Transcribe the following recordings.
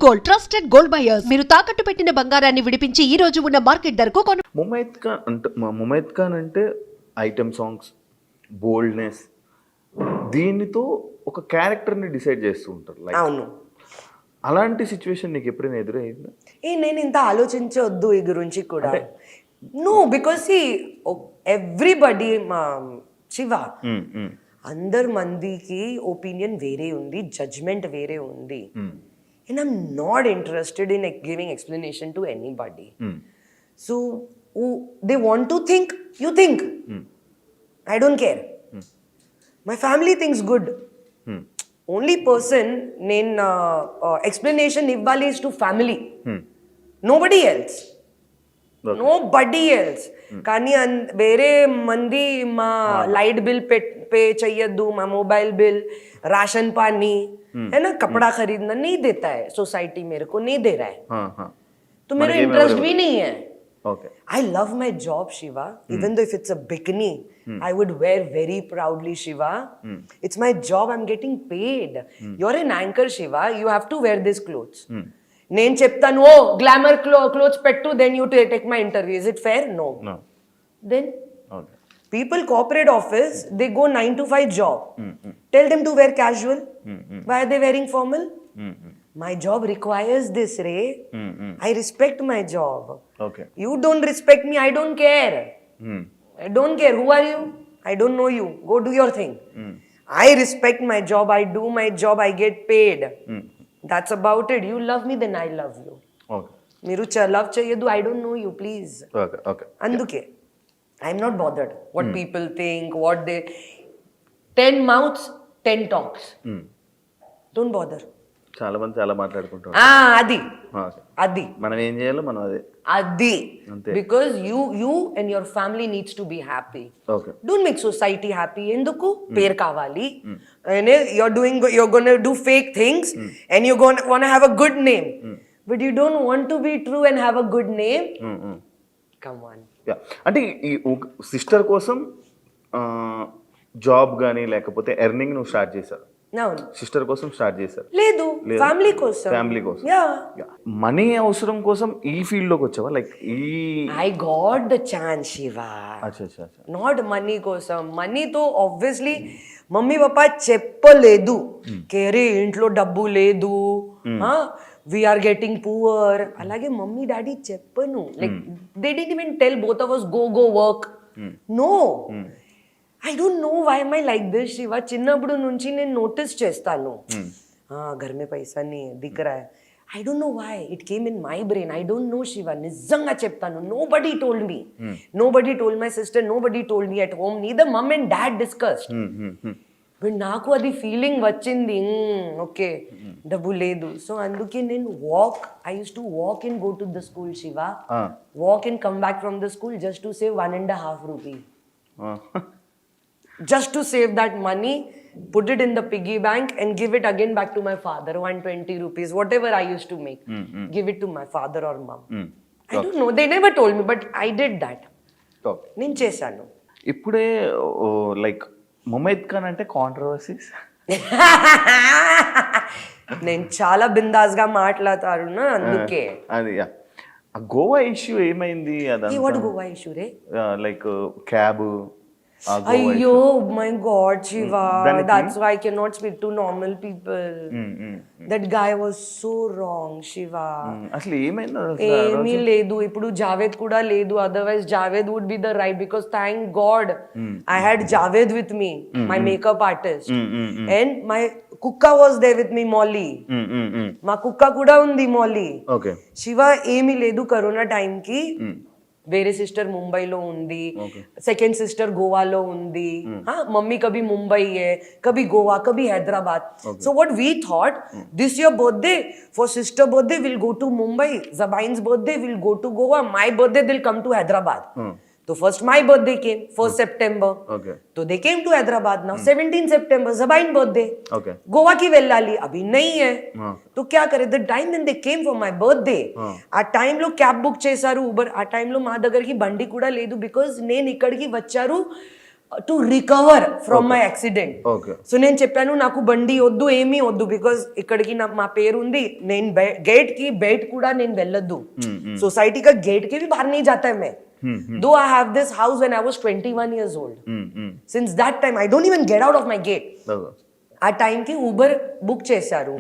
Gold, trusted gold buyers. మీరు తాకట్టు పెట్టిన బంగారాన్ని విడిపించి ఈ రోజు ఉన్న మార్కెట్ ధరకు కొను. ముమైత్ ఖాన్ అంటే ఐటమ్ సాంగ్స్, బోల్డ్నెస్, దీనితో ఒక క్యారెక్టర్ని డిసైడ్ చేస్తూ ఉంటారు. లైక్ అవును. అలాంటి సిచ్యువేషన్ నీకు ఎప్పుడైనా ఎదురైందా? నేను ఇంత ఆలోచించవద్దు ఈ గురించి కూడా. నో, బికాస్ ఎవ్రీబడి మా శివ అందరు మందికి ఒపీనియన్ వేరే ఉంది, జడ్జ్మెంట్ వేరే ఉంది. And I'm not interested in giving explanation to anybody. So they want to think, you think. I don't care. My family thinks good. Only person నేను ఎక్స్ప్లెనేషన్ ఇవ్వాలి is to family, nobody else. Nobody else. కానీ వేరే మంది మా light bill पे चाहिए, మా mobile bill, ration पानी है ना, कपड़ा खरीदना नहीं देता है सोसाइटी, मेरे को नहीं दे रहा है. तो मेरा इंटरेस्ट भी नहीं है. I love my job, Shiva. Even though if it's a bikini, I would wear very proudly, Shiva. It's my job. I'm getting paid. You're an anchor, Shiva. You have to wear these clothes. నేను చెప్తాను, ఓ glamour clothes పెట్టు, then you take my interview. Is it fair? No. Then people corporate office, they go 9 to 5 job. Tell them to wear casual. Why are they wearing formal? My job requires this, Ray. I respect my job. You don't respect me, I don't care. I don't care. Who are you? I don't know you. Go do your thing. I respect my job. I do my job. I get paid. That's about it. You love me, then I love you. మీరు love చేయదు, I don't know you, please. అందుకే I'm not bothered what people think, what they... 10 mouths, 10 talks. Don't bother. చాలా మంది చాలా మాట్లాడుకుంటారు. అది మనం ఏం చేయాలో మనం అది because you and your family needs to be happy. Don't make society happy. ఎందుకు పేరు కావాలి? You're going to do fake things and you're going to want to have a good name, but you don't want to be true and have a good name. Come on. అంటే ఈ sister కోసం job కానీ లేకపోతే earning నువ్వు start చేశారు? Sister కోసం start చేశారు? లేదు, ఫ్యామిలీ కోసం. మనీ అవసరం కోసం ఈ ఫీల్డ్ లోకి వచ్చావా? Like I got the chance, Shiva. Not money కోసం. మనీతో ఆబ్వియస్లీ మమ్మీ పాపా చెప్పలేదు, కేరే ఇంట్లో డబ్బు లేదు, వీఆర్ గెటింగ్ పూర్. అలాగే మమ్మీ డాడీ చెప్పను. Like they didn't even tell both of us go work. No. I don't know why am I like this, Shiva. చిన్నప్పుడు నుంచి నేను నోటీస్ చేస్తాను, घर में पैसा नहीं है, दिख रहा है. I don't know why it came in my brain. I don't know, Shiva. నిజంగా చెప్తాను. Nobody told me. Nobody told my sister. Nobody told me at home. Neither mom and dad discussed. But నాకు అది feeling వచ్చింది, okay డబ్బు లేదు. So అందుకే నేను I use to walk and go to the school, Shiva. Walk and come back from the school just to save 1.5 rupee. Just to save that money, put it in the piggy bank and give it again back to my father. 120 rupees, whatever I used to make, give it to my father or mom. I don't know, they never told me, but I did that. నేను చేశాను. ఇప్పుడే like Mumaith Khan అంటే controversies. నేను చాలా బిందాస్గా మాట్లాడతాను, అందుకే. అది Goa issue ఏమైంది? వాట్ గోవా ఇష్యూ రే? Like cab. అయ్యో my God, Shiva, that's why I cannot speak to normal people. That guy was so wrong, Shiva. అసలు ఏమైంది? ఏమీ లేదు. ఇప్పుడు జావేద్ కూడా లేదు, otherwise Javed would be the right, because thank God I had Javed with me, my makeup artist, and my కుక్క was there with me, Molly. మా కుక్క కూడా ఉంది, Molly. శివ ఏమీ లేదు. కరోనా టైంకి వేరే సిస్టర్ ముంబైలో ఉంది, సెకండ్ సిస్టర్ గోవాలో ఉంది, మమ్మీ కभी ముంబై है, कभी गोवा, कभी Hyderabad. So what we thought, this year birthday for sister birthday we'll go to Mumbai, Zabain's birthday we'll go to Goa, my birthday they'll come to Hyderabad. So first my birthday came, 1st September. So they came to Hyderabad now. 17 September Zabain birthday. Goa की వెళ్ళాలి, అभी नहीं है. तो क्या करे? The time when they came for my birthday, ఆ టైంలో cab book చేశారు, ఊబర్. ఆ టైంలో మా దగ్గరికి బండి కూడా లేదు, బికాజ్ నేను ఇక్కడికి వచ్చారు to recover from my accident. Okay. So నేను చెప్పాను నాకు బండి వద్దు ఏమీ వద్దు బికాజ్ ఇక్కడికి మా పేరు ఉంది, నేను గేట్ కి బయట కూడా నేను వెళ్ళొద్దు, సొసైటీ का गेट के भी बाहर नहीं जाता है मैं. Though I have this house when I was 21 years old. Since that time I don't even get out of my gate. ఆ టైంకి ఊబర్ బుక్ చేశారు.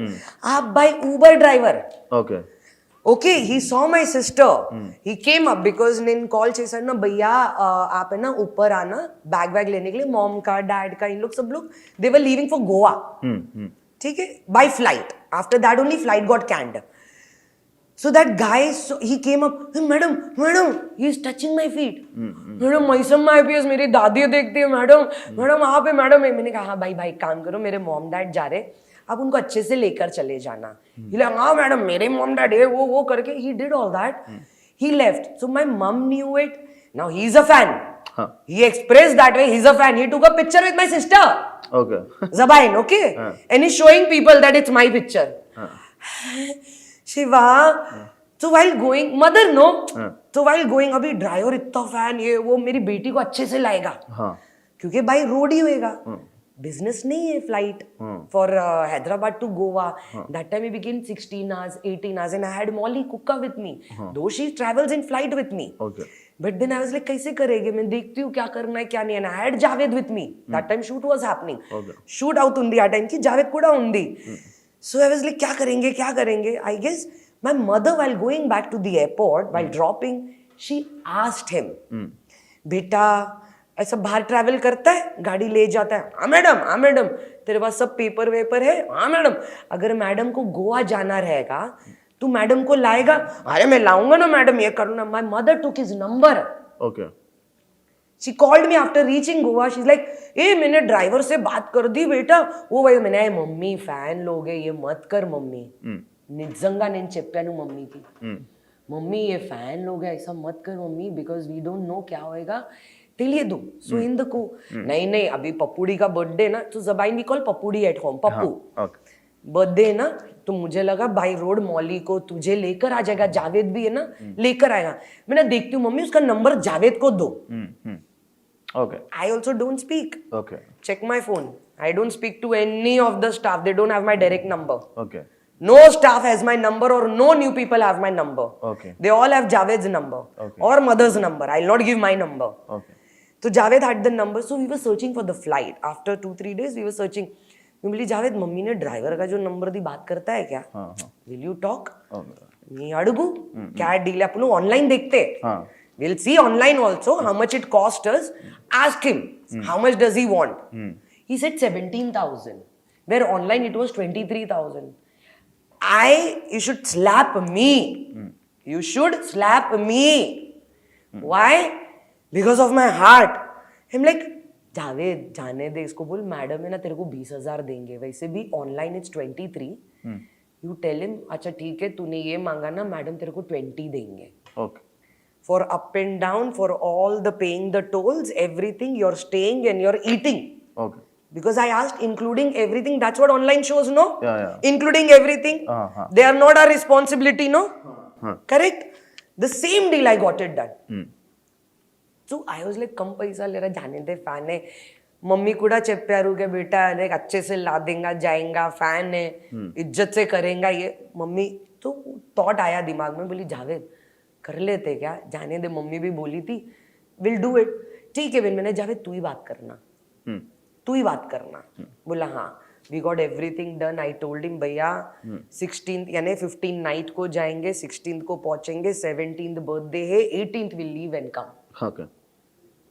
ఆ అబ్బాయి Uber driver. Okay. Okay he saw my sister, he came up because నేను call చేశాను ना भैया आप है ना ऊपर आना बैग वैग लेने के लिए, मॉम का डैड का इन लोग सब लोग they were leaving for Goa. ठीक है, by flight. After that only flight got cancelled. So that guy, he came up, madam madam he is touching my feet. Madam मैसम में IPS मेरी दादी देखती है, मैडम मैडम आप है मैडम. मैंने कहा हाँ भाई भाई काम करो, मेरे मॉम डैड जा रहे, आप उनको अच्छे से लेकर चले जाना. हाँ मैडम मेरे मॉम डैड है वो करके he did all that. He left. So my mom knew it. Now he is a fan. He expressed that way. He's a fan. He took a picture with my sister. Okay. Zabain, okay? And he's showing people that it's my picture. Shiva, so while going, mother no, so while going अभी driver इतना fan ये वो मेरी बेटी को अच्छे से लाएगा, क्योंकि बाई रोड ही होएगा. बिजनेस नहीं है flight for Hyderabad to Goa. That time we begin 16 hours 18 hours and I had Molly Kuka with me, though she travels in flight with me. Okay. But then I was like कैसे करेंगे, मैं देखती हूँ क्या करना है क्या नहीं है. And I had Javed with me. That time shoot was happening. Shoot out उन्दी आ टाइम की जावेद కూడా ఉంది. So I was like क्या करेंगे. I guess my mother while going back to the airport while dropping she asked him, बेटा ऐसा बाहर travel करता है, गाड़ी ले जाता है? हाँ मैडम तेरे पास सब पेपर वेपर है? हाँ मैडम. अगर मैडम को गोवा जाना रहेगा तू मैडम को लाएगा? अरे मैं लाऊंगा ना मैडम, ये करूँ ना. My mother took his number. Okay. She called me after reaching Goa. She's like, ए मैंने ड्राइवर से बात कर दी बेटा. वो भाई मैंने मम्मी फैन लोग है ये मत कर मम्मी. నిజంగా నేను చెప్పాను మమ్మీకి, మమ్మీ ये फैन लोग है ऐसा मत कर mummy because we don't know क्या होएगा తెలియదు. సో ఎందుకు नहीं अभी पप्पूड़ी का बर्थडे ना, तो जबाइन वी कॉल पप्पूड़ी एट होम, पप्पू बर्थडे ना. तो मुझे लगा बाई रोड मौली को तुझे लेकर आ जाएगा, जावेद भी है ना लेकर आएगा. मैंने देखती हूँ मम्मी उसका नंबर जावेद को दो. Okay. I also don't speak. Okay. Check my phone. I don't speak to any of the staff. They don't have my direct number. Okay. No staff has my number or no new people have my number. Okay. They all have Javed's number or mother's number. I'll not give my number. Okay. So Javed had the number. So we were searching for the flight. After 2-3 days we were searching. मैं बोली Javed mummy ने driver का जो number दी बात करता है क्या? Will you talk? नी अड़गू क्या डील है अपन ऑनलाइन देखते. We'll see online also how much it cost us. Ask him how much does he want. He said 17,000. Where online it was 23,000. You should slap me. You should slap me. Why? Because of my heart. I'm like Javed जाने दे इसको, बोल madam है ना तेरे को 20,000 देंगे, वैसे भी online it's 23. You tell him अच्छा ठीक है तूने ये मांगा ना मैडम तेरे को 20 देंगे. Okay. For up and down, for all the paying the tolls, everything, you're staying and you're eating. Okay. Because I asked including everything, that's what online shows, no? Yeah. Including everything. They are not our responsibility, no? Correct? The same deal I got it done. So I was like कम पैसा ले रहा, जाने दे fan है. Mummy కూడా చెప్పారు कि बेटा देख अच्छे से ला देगा जाएगा, फैन है इज्जत से करेगा ये. मम्मी तो थॉट आया दिमाग में, बोली जावेद कर लेते क्या, जाने दे. मम्मी भी बोली थी विल डू इट. ठीक है मैंने जावेद तू ही बात करना. बोला हाँ. We got everything done. I told him भैया 16th यानी 15 नाइट को जाएंगे, 16th को पहुंचेंगे, 17th बर्थडे है, 18th will leave and come. Okay.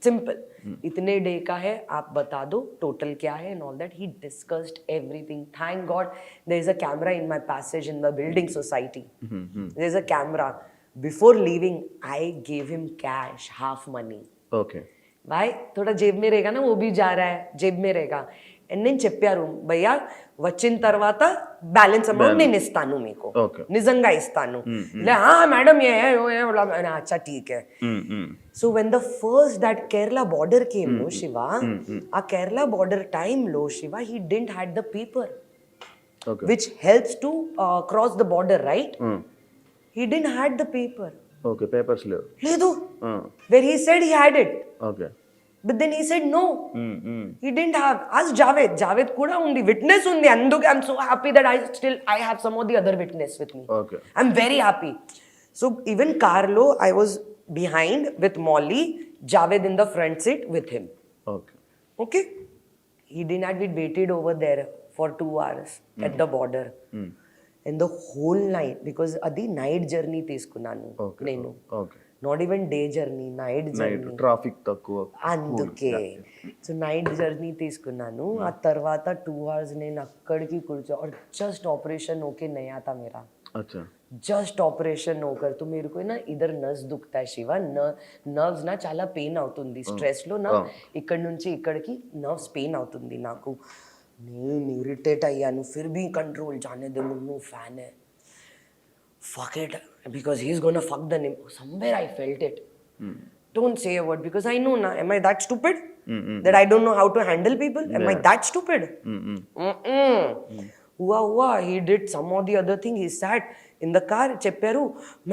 Simple. इतने डे का है आप बता दो टोटल क्या है and all that. He discussed everything. Thank God there is a camera in my passage in the building society. There is a camera. Before leaving, I gave him cash, half money. Okay. भाई थोड़ा जेब में रहेगा ना, वो भी जा रहा है जेब में रहेगा. అండ్ నేను చెప్పారు భయ్యా వచ్చిన తర్వాత బ్యాలెన్స్ అమౌంట్ నేను ఇస్తాను మీకు, నిజంగా ఇస్తాను. మేడం అచ్చా ఠీక్ హై. So when the first that Kerala border came no Shiva, ఆ కేరళ బార్డర్ టైమ్ లో Shiva he didn't had the paper which helps to cross the border, right? He didn't had the paper. Okay, papers leave. Ledu. Where he said he had it. Okay. But then he said no. He didn't have. Ask Javed. Javed kuda undi. Witness undi. Anduke I'm so happy that I have some of the other witness with me. Okay. I'm very happy. So even Carlo, I was behind with Molly, Javed in the front seat with him. Okay. Okay? He didn't have it waited over there for 2 hours at the border. And the whole night, because adi night journey తీసుకున్నాను Okay. నేను. Okay. Not even day journey, night night journey. Traffic తక్కువ. అందుకే so night journey తీసుకున్నాను. ఆ తర్వాత 2 hours నేను అక్కడికి కూర్చో और जस्ट ऑपरेशन होके नहीं आता मेरा. అచ్చా. जस्ट ऑपरेशन होकर तो मेरे को ना इधर नर्व्स दुखता है शिवा. నర్వ్స్ నా చాలా పెయిన్ అవుతుంది స్ట్రెస్ లో నా ఇక్కడ నుంచి ఇక్కడికి నర్వ్స్ పెయిన్ అవుతుంది నాకు. నేను ఇరిటేట్ అయ్యాను. फिर भी कंट्रोल जाने दे मुन्नू फैन है. Fuck it, because he's gonna fuck the name. Somewhere I felt it. Don't say a word because I know now. Am I that stupid? That I don't know how to handle people? Am I that stupid? Hua, he did some of the other thing. He sat in the car. Chepperu,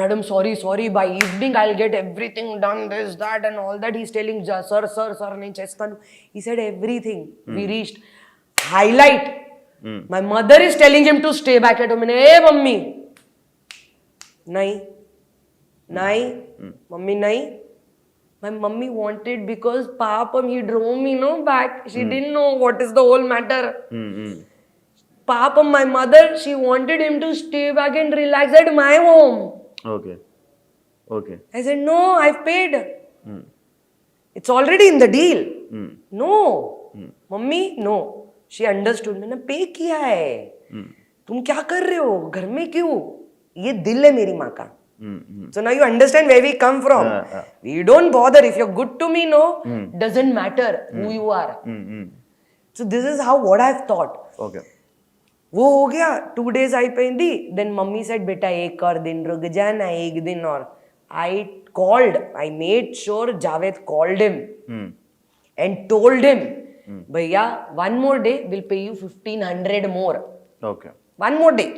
madam, sorry. By evening I'll get everything done. This, that, and all that. He's telling, sir, నేను చేస్తాను. He said everything. We reached. Highlight. My mother is telling him to stay back at home. Hey, mummy. नहीं mummy नहीं. My mummy wanted because Papam he drove me back. She didn't know what is the whole matter. Papam, my mother, she wanted him to stay back and relax at my home. Okay. I said no, I've paid. It's already in the deal. No, mummy, no. She understood. मैंने पे किया है. तुम क्या कर रहे हो घर में क्यों? ये दिल है मेरी माँ का. So now you understand where we come from. We don't bother if you're good to me. No, doesn't matter who you are. So this is how what I've thought. Okay. वो हो गया 2 days आई पैंदी. Then mummy said बेटा एक और दिन रुक जाना एक दिन और. I made sure Javed called him and told him, भैया one more day will pay you 1500 more. Okay. One more day.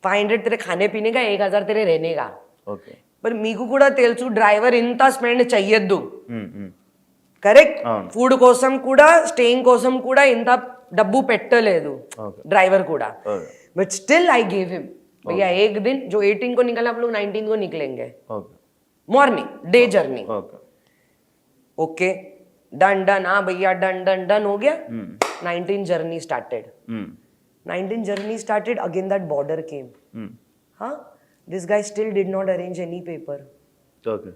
500 तेरे खाने पीने का, 1000 तेरे रहने का. Okay. पर మీకు కూడా తెలుసు డ్రైవర్ ఇంత స్పెండ్ చెయ్యొద్దు. కరెక్ట్. ఫుడ్ కోసం కూడా స్టేయింగ్ కోసం కూడా ఇంత డబ్బు పెట్టలేదు డ్రైవర్ కూడా. But still I gave him भैया एक दिन जो 18 को निकला आप लोग 19 को निकलेंगे morning day journey. Okay done हाँ भैया डन हो गया. 19 journey started. 19 journey started, again that border came. This guy still did not arrange any paper. Okay.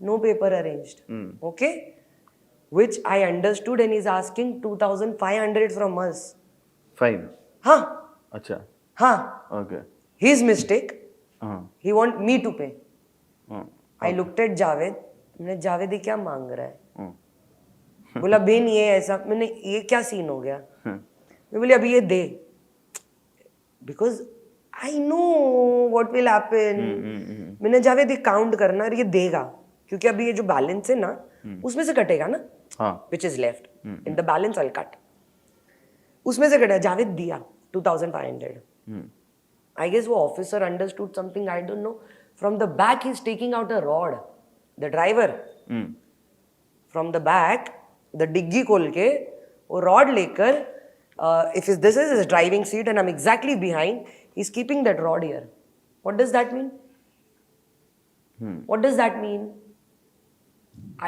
No paper arranged. Okay? Which I understood, and he's asking 2,500 from us. Fine. Acha. Okay. His mistake. He want me to pay. I looked at Javed. मैंने जावेद ये क्या मांग रहा है? बोला Ben ये ऐसा. मैंने ये क्या सीन हो गया? मैं बोली अभी ये दे. Because I know what will happen. मैंने जावेद काउंट करना और ये देगा क्योंकि अभी ये जो बैलेंस है ना उसमें से कटेगा ना. Which is left in the balance I'll cut. उसमें से कटेगा. जावेद दिया 2,500. I guess वो officer understood something I don't know. From the back he's taking out a rod. The driver. From the back the डिग्गी खोल के वो rod लेकर this is his driving seat and I'm exactly behind, he's keeping that rod here. What does that mean? What does that mean?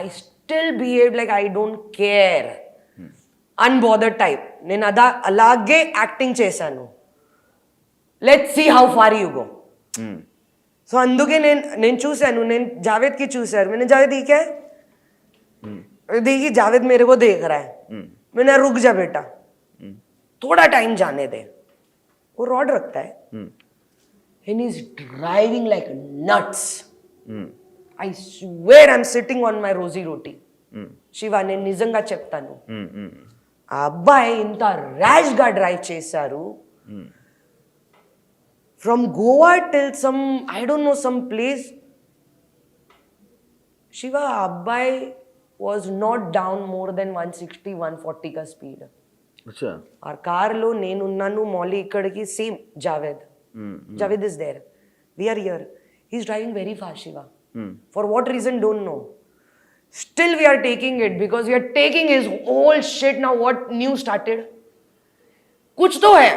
I still behaved like I don't care. Unbothered type. నేను అలాగే acting చేశాను. Let's see how far you go. So అందుకే నేను చూశాను. నేను జావేద్కి చూశారు. मैंने जावेद ये क्या है? देखिए जावेद मेरे को देख रहा है. मैंने रुक जा बेटा थोड़ा टाइम जाने दे. वो रॉड रखता है and he's driving like nuts. I swear I'm sitting on my rosy roti. Shiva నేను నిజంగా చెప్తాను ఆ అబ్బాయి ఇంత ర్యాష్ గా డ్రైవ్ చేశారు. From Goa till some I don't know some place. Shiva ఆ అబ్బాయి was not down more than 160 140 का స్పీడ్. ఆ కార్లో నేనున్నాను మౌలి ఇక్కడికి same Javed is there. We are here. He's driving very fast Shiva. For what reason don't know. Still we are taking it because we are taking his whole shit. Now what new started? Kuch to hai.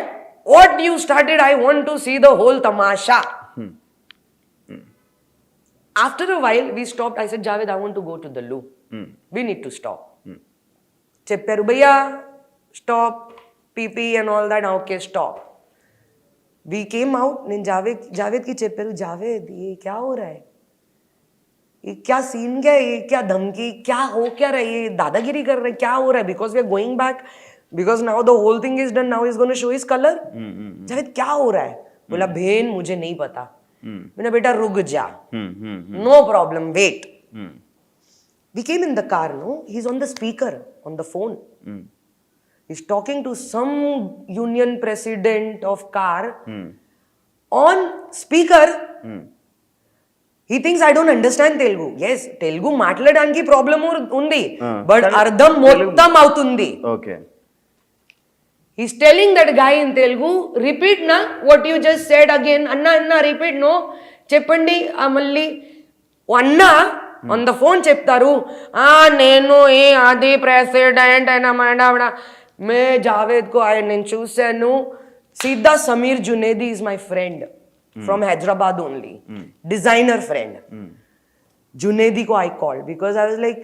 What new started? I want to see the whole tamasha. After a while we stopped. I said, Javed, I want to go to the loo. We need to stop. Chepparu bhaiya, stop, pee and all that. Okay, stop. We came out. Nen Javed ki chepparu, Javed, ye kya ho raha hai? ये क्या scene क्या है, ये क्या धमकी, क्या हो क्या रहा है, ये दादागिरी कर रहे, क्या हो रहा है? Because we are going back, because now the whole thing is done, now is gonna show his colour. Javed क्या हो रहा है? बोला बहन मुझे नहीं पता. मैंने बेटा रुक जा, no problem, wait. We came in the car, no, he is on the speaker on the phone. He is talking to some union president of car on speaker. He thinks I don't understand Telugu. Yes, Telugu మాట్లాడడానికి problem ఉంది, but అర్థం మొత్తం అవుతుంది. Okay. He's telling that guy in Telugu, repeat na what you just said again. Anna repeat, no, చెప్పండి మళ్ళీ. అన్న on the phone చెప్తారు, నేను అది ప్రెసిడెంట్ అయినా మేడం. మే జావేద్ కో నేను చూశాను. సీదా Sameer Junedi is my friend. From Hyderabad only, designer friend. Junaidi ko I called because I was like,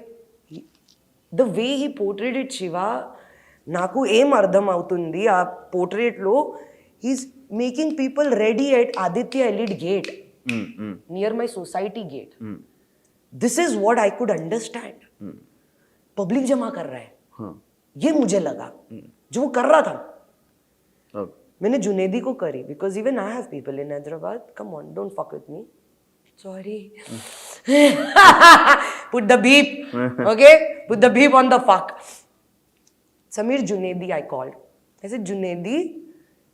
the way he portrayed it, Shiva, naku em ardham avutundi aa portrait lo. He's making people ready at Aditya Elite Gate, near my society gate. This is what I could understand. Public jama kar raha hai, ye mujhe laga jo wo kar raha tha. मैंने जुनेदी को करी because even I have people in Hyderabad. Come on, don't fuck with me. Sorry. Put the beep. Okay? Put the beep on the fuck. Sameer Junaidi I called. I said, Junaidi,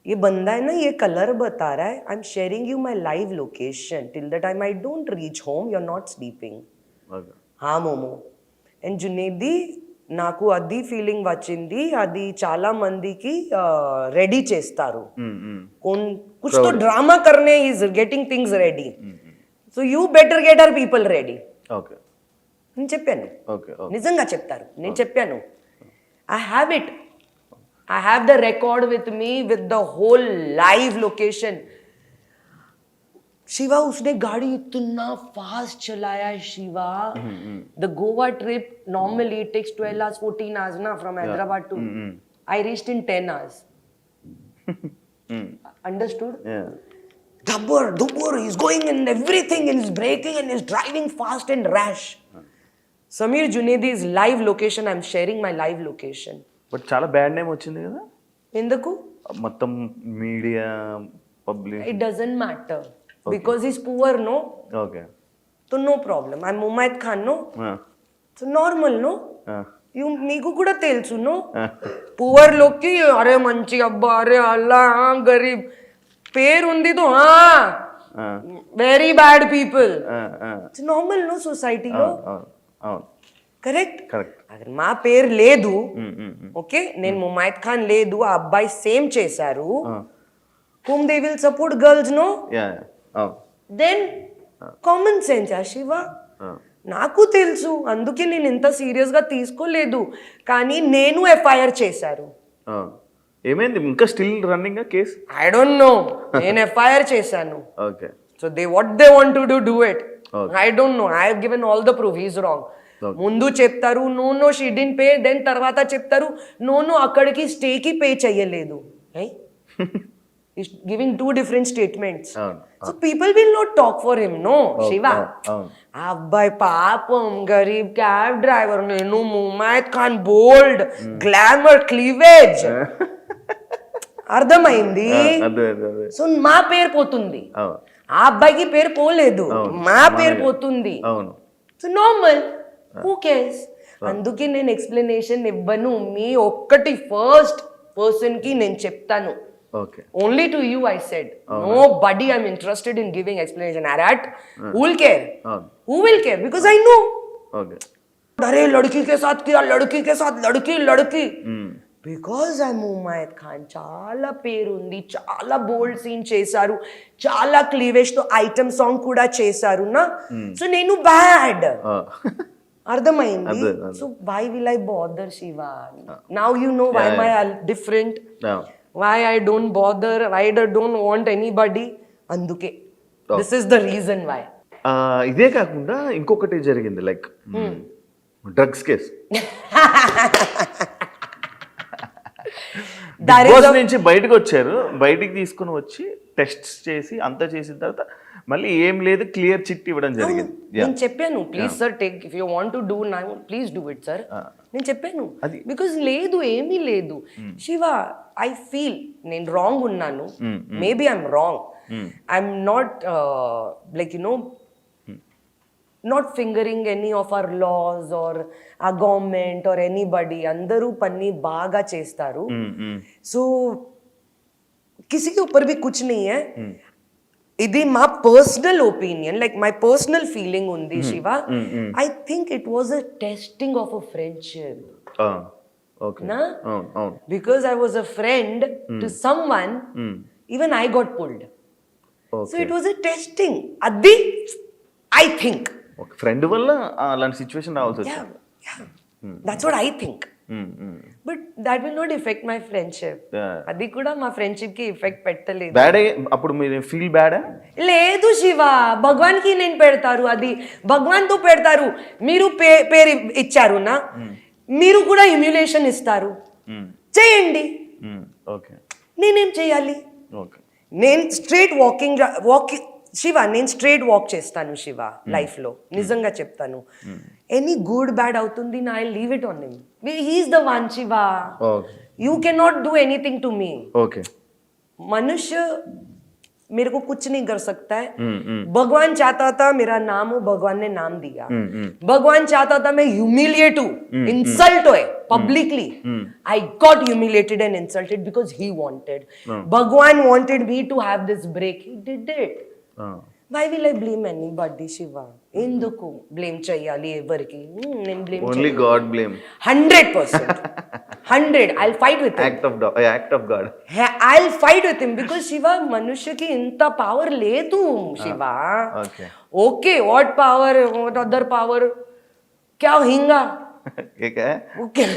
ये बंदा है ना, ये colour बता रहा है. I'm sharing you my live location. Till the time I don't reach home, you're not sleeping. Okay. हाँ momo. And Junaidi, నాకు అది ఫీలింగ్ వచ్చింది, అది చాలా మందికి రెడీ చేస్తారు. కుచ్ తో డ్రామా కర్నే is getting things ready. So you better get our people ready. నేను చెప్పాను, నిజంగా చెప్తారు. నేను చెప్పాను, I have it. I have the record with me with the whole live location. Shiva, उसने गाड़ी इतना फास्ट चलाया Shiva. The Goa trip normally it takes 12 hours, 14 hours na from Hyderabad to. I reached in 10 hours. Understood? Yeah. Dubbar, he's going in everything and he's braking and he's driving fast and rash. Sameer Junaidi is live location. I'm sharing my live location. But చాలా bad name వచ్చింది కదా ఎందుకు? మొత్తం media public. It doesn't matter. Because he's poor, no? Okay. So no problem. I'm Mumaid Khan, no? So normal, no? You meeku kuda telsu, no? Poor log ki are manchi abba are alla garib pair undi to very bad people. It's normal, no, society lo. Correct? Agar మా పేరు లేదు, okay, నేను ముమైద్ ఖాన్ లేదు, ఆ అబ్బాయి same చేశారు, whom they will support girls, no? Then common sense Shiva. నాకు తెలుసు, అందుకే నేను ఇంత సీరియస్ గా తీసుకోలేదు. కానీ నేను ఎఫ్ఐఆర్ చేశారు. ఏమైంది? ఇంకా still running case? I don't know. నేను ఎఫ్ఐఆర్ చేశాను. Okay. So they what they want to do it. I don't know. I have given all the proof. He is wrong. ముందు చెప్తారు no no she didn't pay, then తర్వాత చెప్తారు no no అక్కడికి స్టేకి pay చేయలేదు. He's giving two different statements. So people will not talk for him, no? Shiva. Abbai paapam, garib cab driver, nenu Mumaid Khan, bold, glamour, cleavage. అర్థమైంది. So మా పేరు పోతుంది, ఆ అబ్బాయికి పేరు పోలేదు, మా పేరు పోతుంది. So normal, who cares? అందుకే నేను ఎక్స్ప్లెనేషన్ ఇవ్వను. మీ ఒక్కటి ఫస్ట్ పర్సన్ కి నేను చెప్తాను. Okay. Only to you I said. Nobody I'm interested in giving explanation. Arat, who will care? Who will care? Because I know. Okay. अरे लड़की के साथ किया, लड़की के साथ लड़की. Because I'm Mumaid Khan. చాలా పేరు ఉంది, చాలా బోల్డ్ సీన్ చేశారు, చాలా క్లీవేజ్ తో ఐటమ్ సాంగ్ కూడా చేశారు నా. సో నేను బ్యాడ్. అర్థమైంది. అదే. So why will I bother Shiva? Now you know why my different, why I don't bother, why I don't want anybody. అందుకే this is the reason why. ఇదే కాకుండా ఇంకొకటి జరిగింది, like drugs case. Bigg Boss నుంచి బయటకు వచ్చారు, బయటికి తీసుకుని వచ్చి టెస్ట్స్ చేసి అంతా చేసిన తర్వాత మళ్ళీ ఏం లేదు, క్లియర్ చిట్ ఇవ్వడం జరిగింది. నేను చెప్పాను, please sir take, if you want to do now please do it sir. నేను చెప్పాను బికాజ్ లేదు, ఏమీ లేదు శివ. ఐ ఫీల్ నేను రాంగ్ ఉన్నాను, maybe I'm wrong, I'm not like you know not fingering any of our laws or our government or anybody. अंदरू पन्नी बागा चेस्तारू. So किसी के ऊपर भी कुछ नहीं है. ఇది మా personal opinion, like my personal feeling ఉంది Shiva. I think it was a testing of a friendship. నా because I was a friend to someone, even I got pulled. So it was a testing. అది I think ఒక friend వల్ల అలాంటి situation రావాల్సి వచ్చింది. That's what I think. But that will not effect my friendship. అది కూడా మా friendship కి ఎఫెక్ట్ పెట్టలేదు. బ్యాడ్ అప్పుడు మీరు ఫీల్ బ్యాడా? లేదు శివ, భగవాన్ కి నేను పెడతారు, అది భగవాన్ తో పెడతారు. మీరు పేరు ఇచ్చారు నా, మీరు కూడా ఇమ్యులేషన్ ఇస్తారు, చేయండి. నేనేం చేయాలి? నేను స్ట్రైట్ వాకింగ్ శివ, నేను స్ట్రైట్ వాక్ చేస్తాను శివ లైఫ్ లో. నిజంగా చెప్తాను, ఎనీ గుడ్ బ్యాడ్ అవుతుంది నా, I leave it on him. He's the one Shiva. You can not do anything to me. मनुष्य मेरे को कुछ नहीं कर सकता है. भगवान चाहता था मेरा नाम हो, भगवान ने नाम दिया. भगवान चाहता था मैं ह्यूमिलिएट हूं, इंसल्ट होए publicly. I got humiliated and insulted because he wanted. भगवान wanted me to have this break. He did it. Why will I blame anybody Shiva? ఎందుకు బ్లేమ్ చేయాలి ఎవరికి? నేను blame only God blame. 100%. 100. I'll fight with him. Act of God. I'll fight with him because Shiva మనుష్యకి ఇంత power లేదు Shiva. Okay, what power, what other power? क्या हिंगा? क्या? Okay.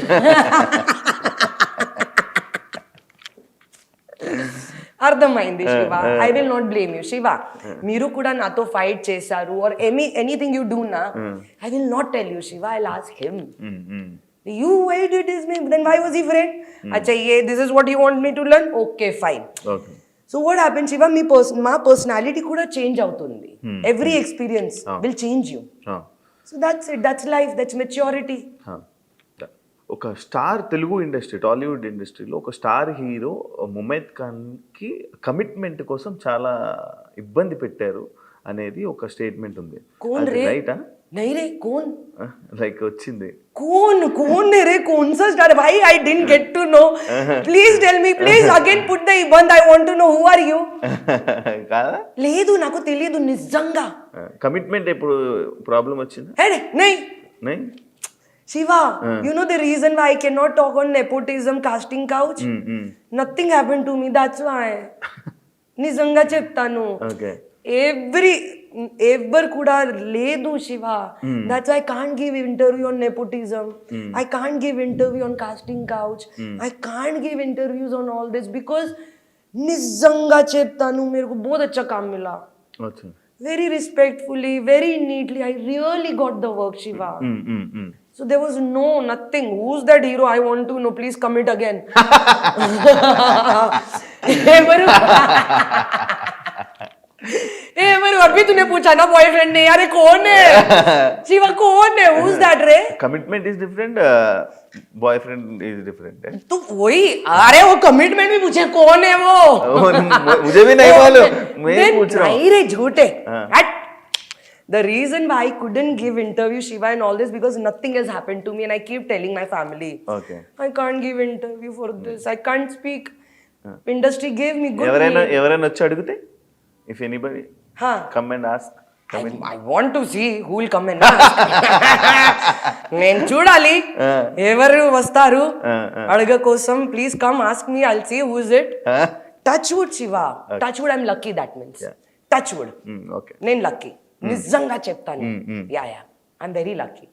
అర్థమైంది Shiva. I will not blame you Shiva. మీరు కూడా నాతో ఫైట్ చేశారు ఆర్ ఎనీథింగ్ యూ డూ నా, I will not tell you Shiva. I will ask him, you why did this me, then why was he friend? అచ్చా a this is what you want me to learn, okay fine. So what happen Shiva, మా personality కూడా change అవుతుంది. Every experience will change you. So that's it, that's life, that's maturity. ఒక star Telugu industry, Tollywood ఇండస్ట్రీలో ఒక star hero Mumaith ఖాన్కి commitment కోసం చాలా ఇబ్బంది పెట్టారు అనేది ఒక స్టేట్మెంట్ ఉంది. రైటా? नहीं रे, कौन? లైక్ వచ్చింది. कौन है रे? कौन सा star? Why I didn't get to know? Please tell me, please again put the iband. I want to know who are you. కాదా? లేదు, నాకు తెలియదు నిజంగా. కమిట్మెంట్ ఎప్పుడు ప్రాబ్లం వచ్చింది? नहीं Shiva, you know the reason why I cannot talk on nepotism, casting couch? Nothing happened to me, that's why. నిజంగా చెప్తాను. ఎవ్వరు కూడా లేదు Shiva. That's why I can't give interview on nepotism. I can't give interview on casting couch. I can't give interviews on all this because నిజంగా చెప్తాను, मेरे को बहुत अच्छा काम मिला. Very respectfully, very neatly, I really got the work Shiva. So there was nothing. Who's that hero? I want to know. Please comment again. अभी तूने पूछा ना बॉयफ्रेंड ने, अरे कौन है शिवा, कौन है? Who's that रे? Commitment is different, boyfriend is different. तो वही, अरे वो कमिटमेंट भी पूछे कौन है वो? मुझे भी नहीं मालूम, मैं पूछ रहा हूँ. नहीं रे, झूठे. The reason why I couldn't give interview Shiva and all this because nothing has happened to me and I keep telling my family. I can't give interview for this. I can't speak. Industry gave me good name. ఎవరైనా వచ్చి అడిగితే, if anybody come and ask. I want to see who will come and ask. నేను చూడాలి ఎవరు వస్తారు అడగ కోసం. Please come ask me, I'll see who is it. Touch wood Shiva. Touch wood, I'm lucky, that means. Touch wood. నేను lucky. నిజంగా చెప్తాను. I'm very lucky.